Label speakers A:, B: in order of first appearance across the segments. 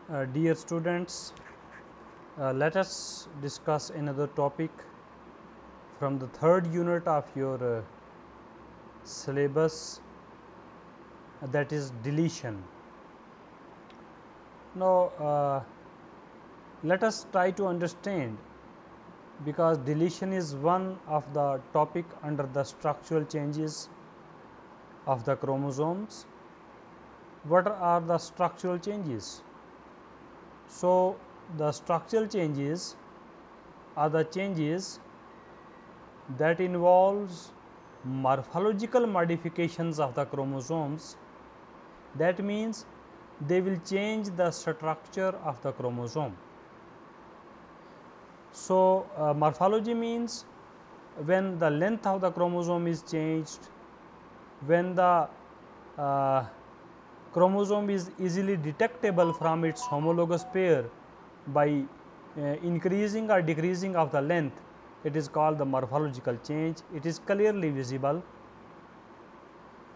A: Dear students, let us discuss another topic from the third unit of your syllabus, that is deletion. Now, let us try to understand, because deletion is one of the topic under the structural changes of the chromosomes. What are the structural changes? So, the structural changes are the changes that involves morphological modifications of the chromosomes. That means they will change the structure of the chromosome. So, morphology means when the length of the chromosome is changed, when the chromosome is easily detectable from its homologous pair by increasing or decreasing of the length, it is called the morphological change. It is clearly visible.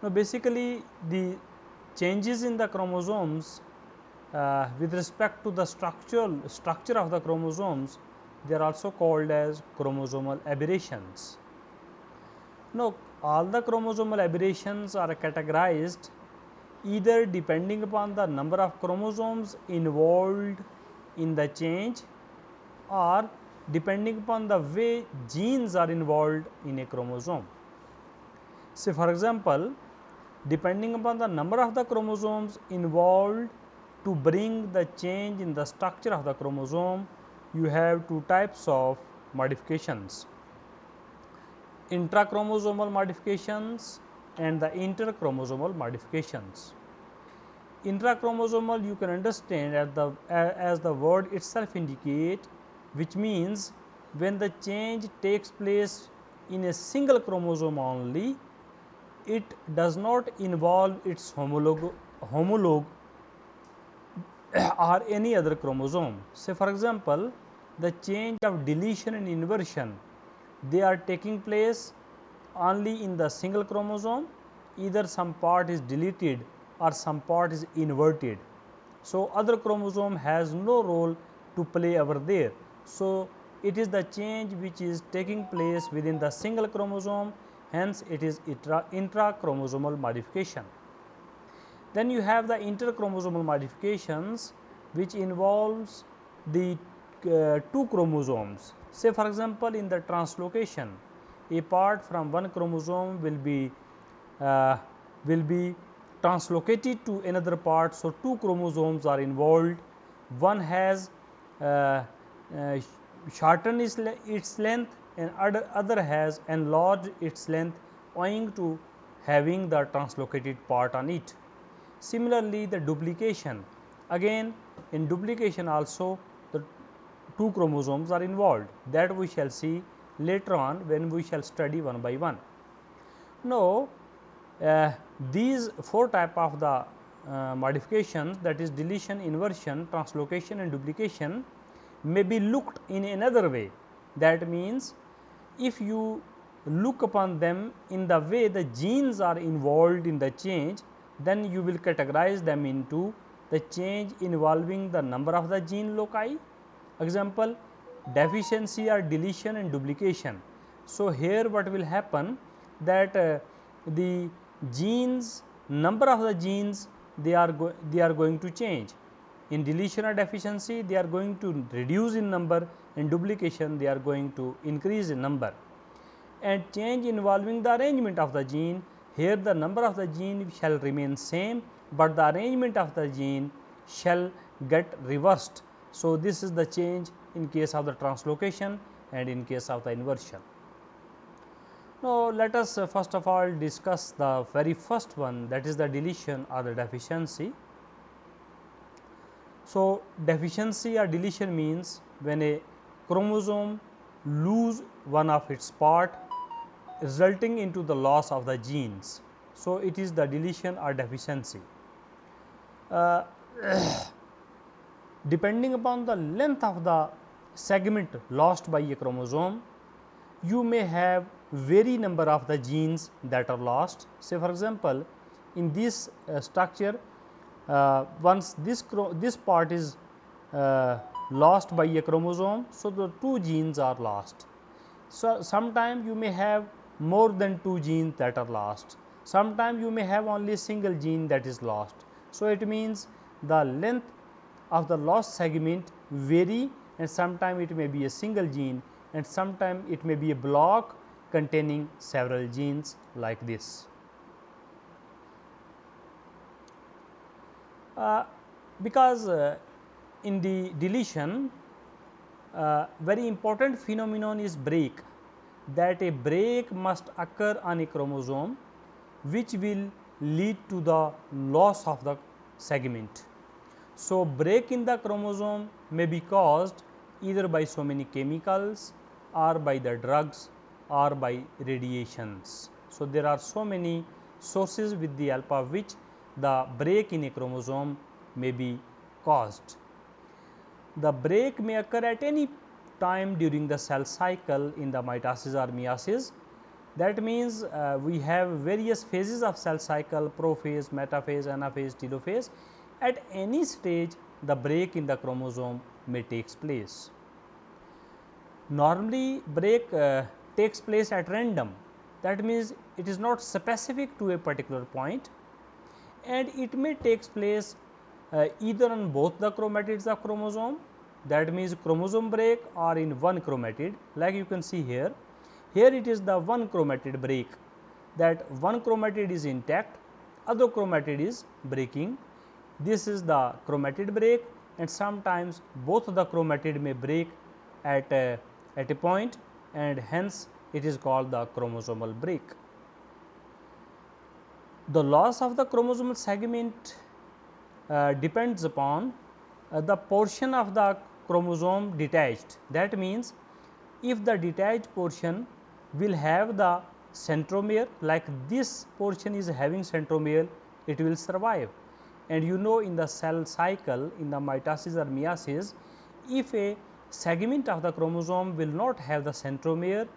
A: Now, basically the changes in the chromosomes with respect to the structure of the chromosomes, they are also called as chromosomal aberrations. Now, all the chromosomal aberrations are categorized either depending upon the number of chromosomes involved in the change, or depending upon the way genes are involved in a chromosome. Say for example, depending upon the number of the chromosomes involved to bring the change in the structure of the chromosome, you have two types of modifications: intrachromosomal modifications and the interchromosomal modifications. Intrachromosomal you can understand as the word itself indicate, which means when the change takes place in a single chromosome only, it does not involve its homologue or any other chromosome. Say for example, the change of deletion and inversion, they are taking place only in the single chromosome, either some part is deleted or some part is inverted. So, other chromosome has no role to play over there. So, it is the change which is taking place within the single chromosome, hence it is intrachromosomal modification. Then you have the interchromosomal modifications, which involves the two chromosomes. Say for example, in the translocation, a part from one chromosome will be translocated to another part. So, two chromosomes are involved. One has shortened its length and other has enlarged its length owing to having the translocated part on it. Similarly, the duplication, again in duplication also the two chromosomes are involved, that we shall see later on when we shall study one by one. Now, these four type of the modifications, that is deletion, inversion, translocation and duplication, may be looked in another way. That means, if you look upon them in the way the genes are involved in the change, then you will categorize them into the change involving the number of the gene loci. Example, deficiency or deletion and duplication. So, here what will happen, that the genes, number of the genes, they are going to change. In deletion or deficiency, they are going to reduce in number, in duplication they are going to increase in number. And change involving the arrangement of the gene, here the number of the gene shall remain same, but the arrangement of the gene shall get reversed. So, this is the change in case of the translocation and in case of the inversion. Now, let us first of all discuss the very first one, that is the deletion or the deficiency. So, deficiency or deletion means when a chromosome lose one of its part, resulting into the loss of the genes. So, it is the deletion or deficiency. Depending upon the length of the segment lost by a chromosome, you may have very number of the genes that are lost. Say for example, in this structure, once this part is lost by a chromosome. So, the 2 genes are lost. So, sometime you may have more than 2 genes that are lost, sometime you may have only a single gene that is lost. So, it means the length of the lost segment vary, and sometime it may be a single gene and sometime it may be a block containing several genes like this. Because in the deletion, very important phenomenon is break, that a break must occur on a chromosome which will lead to the loss of the segment. So, break in the chromosome may be caused either by so many chemicals or by the drugs or by radiations. So, there are so many sources with the help of which the break in a chromosome may be caused. The break may occur at any time during the cell cycle in the mitosis or meiosis. That means, we have various phases of cell cycle, prophase, metaphase, anaphase, telophase. At any stage the break in the chromosome may takes place. Normally break takes place at random, that means it is not specific to a particular point, and it may takes place either on both the chromatids of chromosome, that means chromosome break, or in one chromatid, like you can see here. Here it is the one chromatid break, that one chromatid is intact, other chromatid is breaking. This is the chromatid break, and sometimes both the chromatid may break at a point, and hence it is called the chromosomal break. The loss of the chromosomal segment depends upon the portion of the chromosome detached. That means, if the detached portion will have the centromere, like this portion is having centromere, it will survive. And you know, in the cell cycle, in the mitosis or meiosis, if a segment of the chromosome will not have the centromere,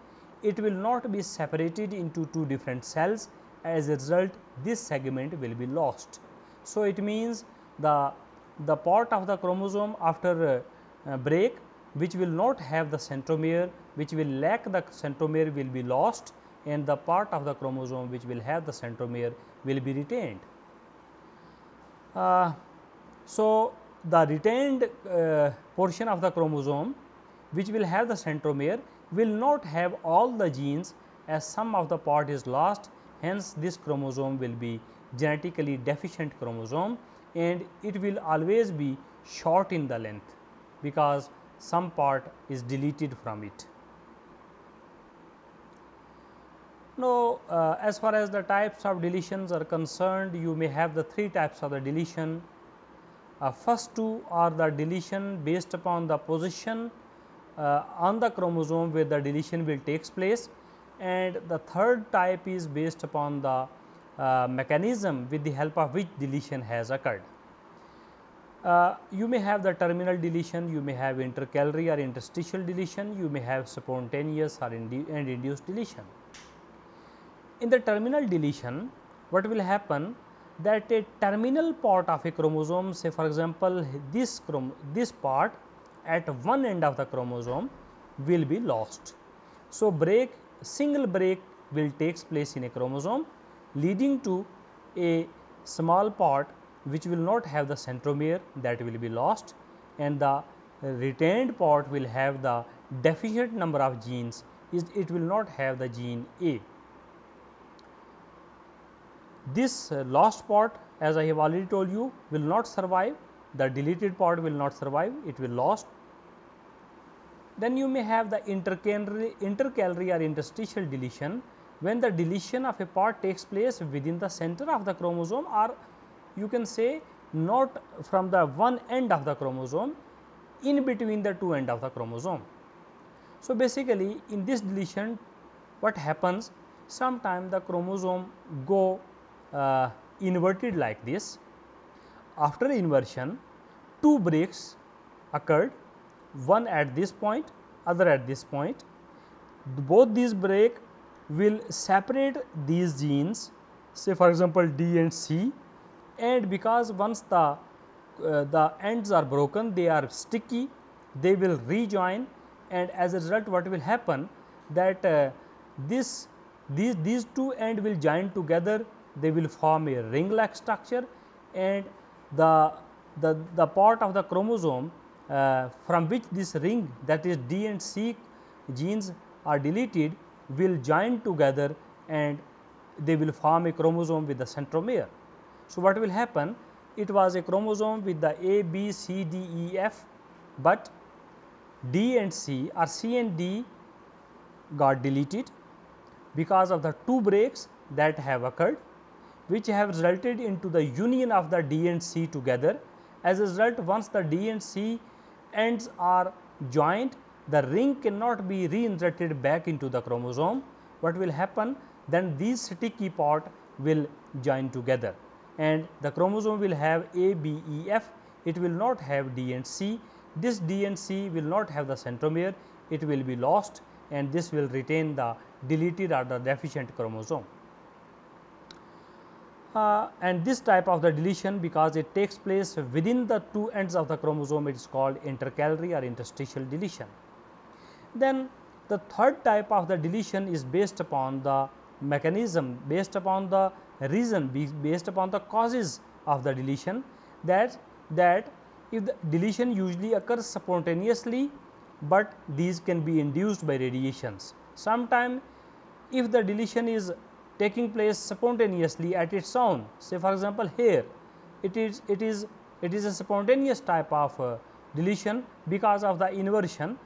A: it will not be separated into 2 different cells. As a result, this segment will be lost. So, it means the part of the chromosome after break which will not have the centromere, which will lack the centromere, will be lost, and the part of the chromosome which will have the centromere will be retained. So, the retained portion of the chromosome which will have the centromere will not have all the genes, as some of the part is lost. Hence, this chromosome will be genetically deficient chromosome, and it will always be short in the length, because some part is deleted from it. Now, as far as the types of deletions are concerned, you may have the 3 types of the deletion. First 2 are the deletion based upon the position on the chromosome where the deletion will takes place, and the third type is based upon the mechanism with the help of which deletion has occurred. You may have the terminal deletion, you may have intercalary or interstitial deletion, you may have spontaneous or induced deletion. In the terminal deletion, what will happen, that a terminal part of a chromosome, say for example, this part at one end of the chromosome will be lost. So, single break will takes place in a chromosome, leading to a small part which will not have the centromere, that will be lost, and the retained part will have the deficient number of genes, it will not have the gene A. This lost part, as I have already told you, will not survive, the deleted part will not survive, it will lost. Then you may have the intercalary or interstitial deletion, when the deletion of a part takes place within the center of the chromosome, or you can say not from the one end of the chromosome, in between the 2 ends of the chromosome. So, basically in this deletion what happens, sometime the chromosome go inverted like this. After inversion, 2 breaks occurred, one at this point, other at this point. Both these break will separate these genes, say for example, D and C, and because once the the ends are broken, they are sticky, they will rejoin, and as a result what will happen that these two ends will join together, they will form a ring like structure, and the part of the chromosome from which this ring, that is D and C genes are deleted, will join together and they will form a chromosome with the centromere. So, what will happen? It was a chromosome with the A, B, C, D, E, F, but D and C or C and D got deleted because of the two breaks that have occurred, which have resulted into the union of the D and C together. As a result, once the D and C ends are joined, the ring cannot be reinserted back into the chromosome. What will happen? Then these sticky part will join together, and the chromosome will have A, B, E, F. It will not have D and C. This D and C will not have the centromere. It will be lost, and this will retain the deleted or the deficient chromosome. And this type of the deletion, because it takes place within the two ends of the chromosome, it is called intercalary or interstitial deletion. Then the third type of the deletion is based upon the mechanism, based upon the reason, based upon the causes of the deletion, that if the deletion usually occurs spontaneously, but these can be induced by radiations. Sometime if the deletion is taking place spontaneously at its own, say for example, here it is a spontaneous type of deletion because of the inversion,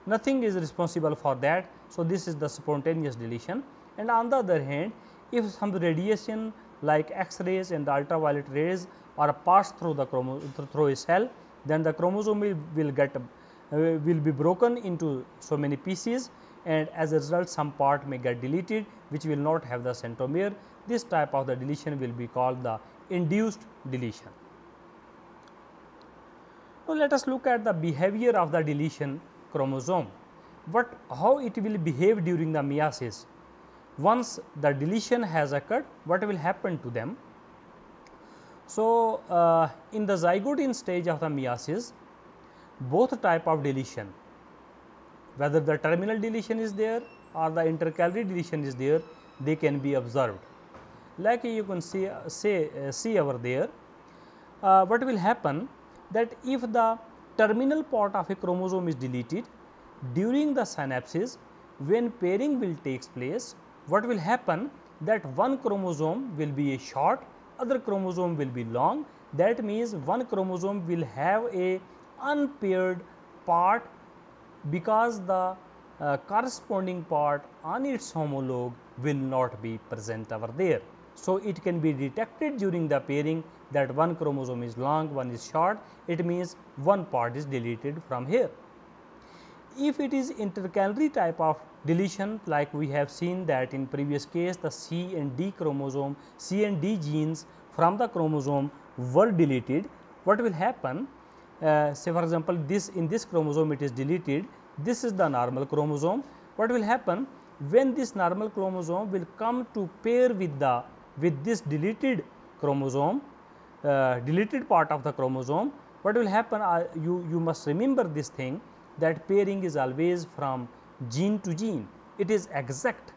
A: nothing is responsible for that. So, this is the spontaneous deletion, and on the other hand, if some radiation like X-rays and the ultraviolet rays are passed through the through a cell, then the chromosome will be broken into so many pieces, and as a result some part may get deleted which will not have the centromere. This type of the deletion will be called the induced deletion. Now, let us look at the behavior of the deletion chromosome, how it will behave during the meiosis. Once the deletion has occurred, what will happen to them? So, in the zygote stage of the meiosis, both type of deletion, whether the terminal deletion is there or the intercalary deletion is there, they can be observed. Like you can see over there, what will happen that if the terminal part of a chromosome is deleted during the synapses, when pairing will takes place, what will happen that one chromosome will be a short, other chromosome will be long. That means one chromosome will have a unpaired part because the corresponding part on its homologue will not be present over there. So, it can be detected during the pairing that one chromosome is long, one is short, it means one part is deleted from here. If it is intercalary type of deletion, like we have seen that in previous case, the C and D chromosome, C and D genes from the chromosome were deleted, what will happen? Say for example, in this chromosome it is deleted, this is the normal chromosome. What will happen when this normal chromosome will come to pair with this deleted chromosome, deleted part of the chromosome? What will happen? You must remember this thing, that pairing is always from gene to gene, it is exact.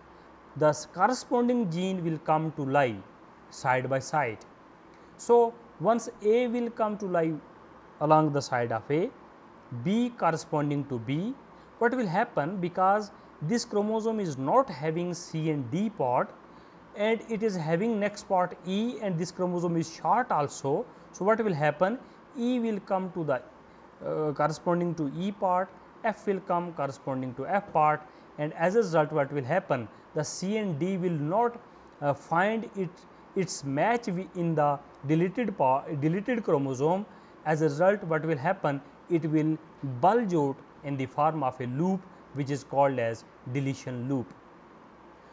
A: The corresponding gene will come to lie side by side. So, once A will come to lie along the side of A, B corresponding to B, what will happen? Because this chromosome is not having C and D part, and it is having next part E, and this chromosome is short also. So, what will happen? E will come to the corresponding to E part, F will come corresponding to F part, and as a result what will happen? The C and D will not find its match in the deleted chromosome. As a result, what will happen? It will bulge out in the form of a loop, which is called as deletion loop.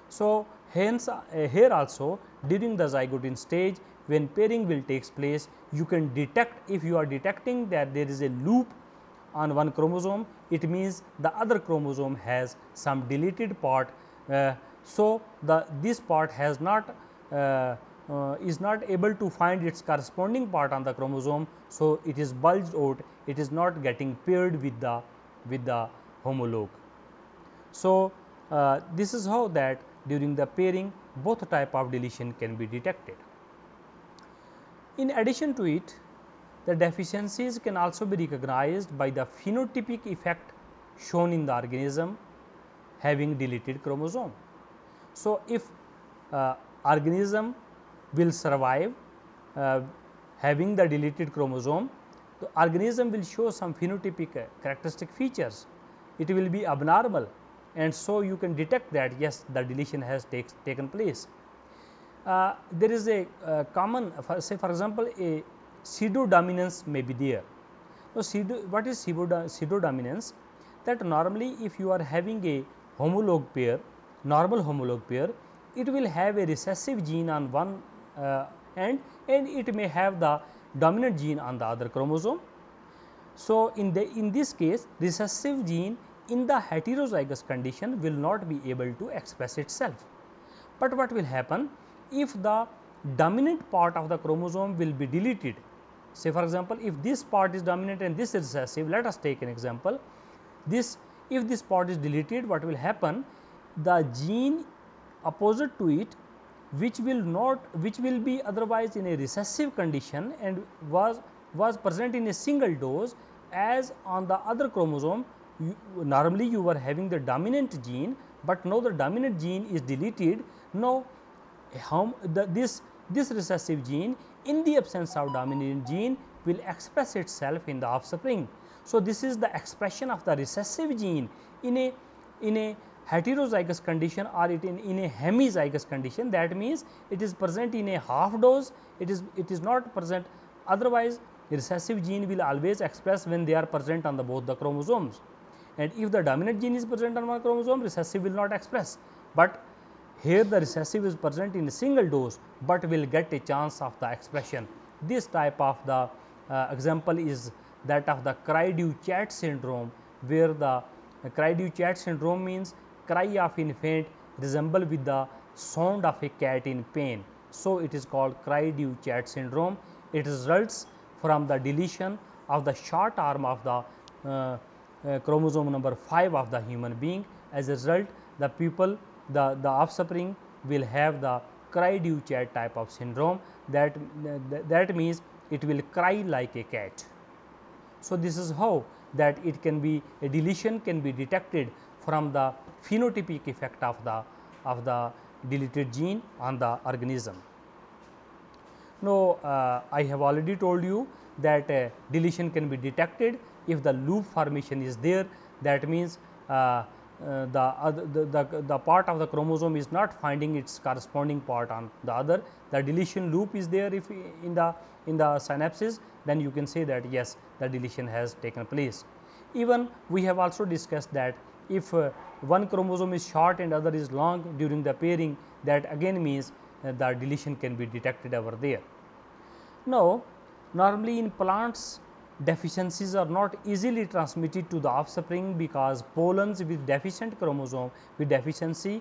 A: So, hence here also during the zygote stage, when pairing will takes place, you can detect, if you are detecting that there is a loop on one chromosome, it means the other chromosome has some deleted part. So, this part has not is not able to find its corresponding part on the chromosome. So, it is bulged out, it is not getting paired with the homologue. So, this is how that during the pairing both type of deletion can be detected. In addition to it, the deficiencies can also be recognized by the phenotypic effect shown in the organism having deleted chromosome. So, if organism will survive having the deleted chromosome, the organism will show some phenotypic characteristic features. It will be abnormal, and so you can detect that yes, the deletion has taken place. There is a common, say for example, a pseudodominance may be there. So, what is pseudodominance? That normally if you are having a homologue pair, normal homologue pair, it will have a recessive gene on one end and it may have the dominant gene on the other chromosome. So, in this case, recessive gene in the heterozygous condition will not be able to express itself. But what will happen if the dominant part of the chromosome will be deleted? Say for example, if this part is dominant and this is recessive, let us take an example. If this part is deleted, what will happen? The gene opposite to it, which will be otherwise in a recessive condition and was present in a single dose, as on the other chromosome, normally you were having the dominant gene, but now the dominant gene is deleted. Now, this recessive gene in the absence of dominant gene will express itself in the offspring. So, this is the expression of the recessive gene in a heterozygous condition or in a hemizygous condition. That means, it is present in a half dose, it is not present, otherwise recessive gene will always express when they are present on the both the chromosomes, and if the dominant gene is present on one chromosome, recessive will not express, but here the recessive is present in a single dose, but will get a chance of the expression. This type of the example is that of the Cry-Dou-Chat syndrome, where the Cry-Dou-Chat syndrome means cry of infant resemble with the sound of a cat in pain. So, it is called Cry-Dou-Chat syndrome. It results from the deletion of the short arm of the chromosome number 5 of the human being. As a result, the people, the offspring will have the Cry-Dou-Chat type of syndrome, that means it will cry like a cat. So, this is how that it can be, a deletion can be detected from the phenotypic effect of the deleted gene on the organism. Now, I have already told you that deletion can be detected if the loop formation is there. That means, the part of the chromosome is not finding its corresponding part on the other. The deletion loop is there if in the synapses, then you can say that yes, the deletion has taken place. Even we have also discussed that if one chromosome is short and other is long during the pairing, that again means the deletion can be detected over there. Now, normally in plants, deficiencies are not easily transmitted to the offspring, because pollens with deficient chromosome, with deficiency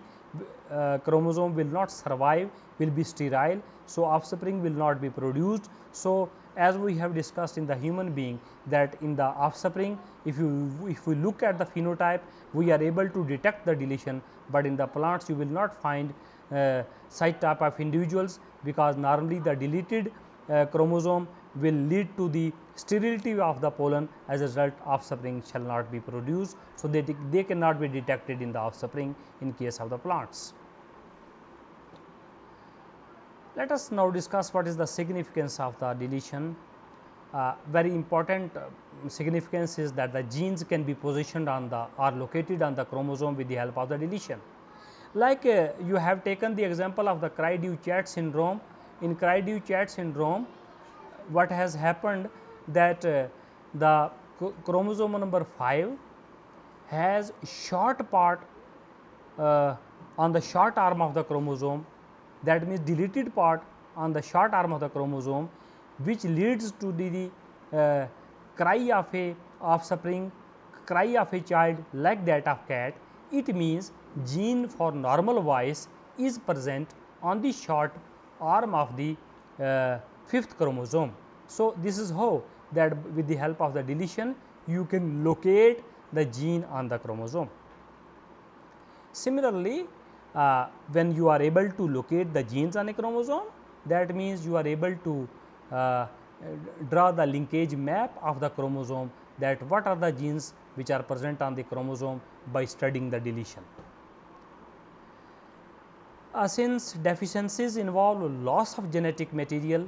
A: chromosome will not survive, will be sterile. So, offspring will not be produced. So, as we have discussed in the human being, that in the offspring, if we look at the phenotype, we are able to detect the deletion, but in the plants you will not find such type of individuals, because normally the deleted chromosome will lead to the sterility of the pollen. As a result, offspring shall not be produced. So, they cannot be detected in the offspring in case of the plants. Let us now discuss what is the significance of the deletion. Very important significance is that the genes can be positioned on the or located on the chromosome with the help of the deletion. Like you have taken the example of the Cry-Dou-Chat syndrome. In Cry-Dou-Chat syndrome, what has happened, that the chromosome number 5 has short part on the short arm of the chromosome, that means deleted part on the short arm of the chromosome, which leads to the cry of a offspring, cry of a child like that of cat. It means gene for normal voice is present on the short arm of the fifth chromosome. So, this is how that with the help of the deletion you can locate the gene on the chromosome. Similarly, when you are able to locate the genes on a chromosome, that means you are able to draw the linkage map of the chromosome, that what are the genes which are present on the chromosome by studying the deletion. Since deficiencies involve loss of genetic material,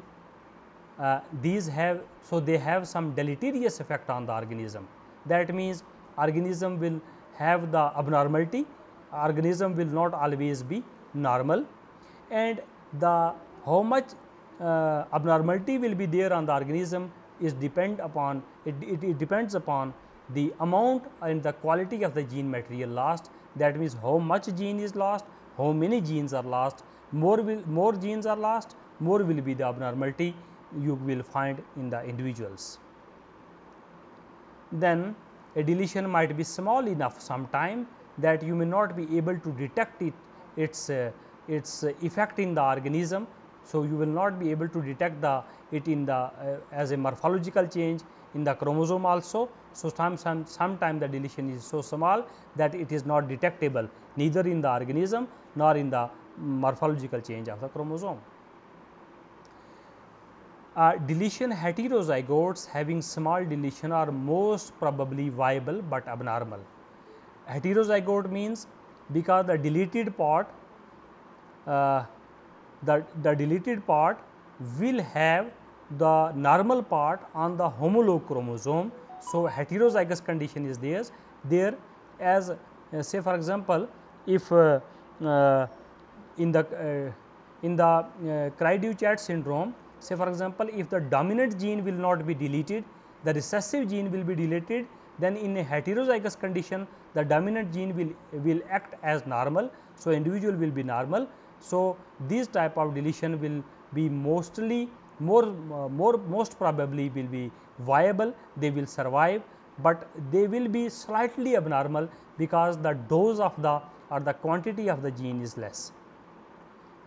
A: these have, so they have some deleterious effect on the organism. That means organism will have the abnormality, organism will not always be normal, and the how much abnormality will be there on the organism is depend upon it depends upon the amount and the quality of the gene material lost. That means how much gene is lost, how many genes are lost, more genes are lost, more will be the abnormality you will find in the individuals. Then a deletion might be small enough sometime that you may not be able to detect its effect in the organism. So, you will not be able to detect it in the as a morphological change in the chromosome also. So, sometime the deletion is so small that it is not detectable neither in the organism nor in the morphological change of the chromosome. Deletion heterozygotes having small deletion are most probably viable, but abnormal. Heterozygote means because the deleted part the deleted part will have the normal part on the homolog chromosome. So, heterozygous condition is there as say for example, if in the Cry-Duchat syndrome, say for example, if the dominant gene will not be deleted, the recessive gene will be deleted, then in a heterozygous condition the dominant gene will act as normal. So, individual will be normal. So, these type of deletion will be mostly most probably will be viable, they will survive, but they will be slightly abnormal because the dose of the or the quantity of the gene is less.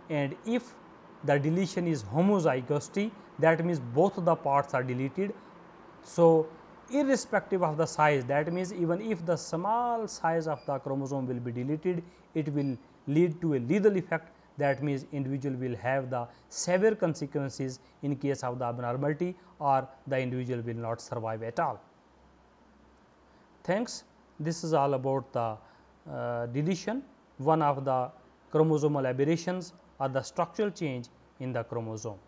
A: And if the deletion is homozygosity, that means both the parts are deleted. So, irrespective of the size, that means even if the small size of the chromosome will be deleted, it will lead to a lethal effect. That means individual will have the severe consequences in case of the abnormality, or the individual will not survive at all. Thanks. This is all about the deletion, one of the chromosomal aberrations or the structural change in the chromosome.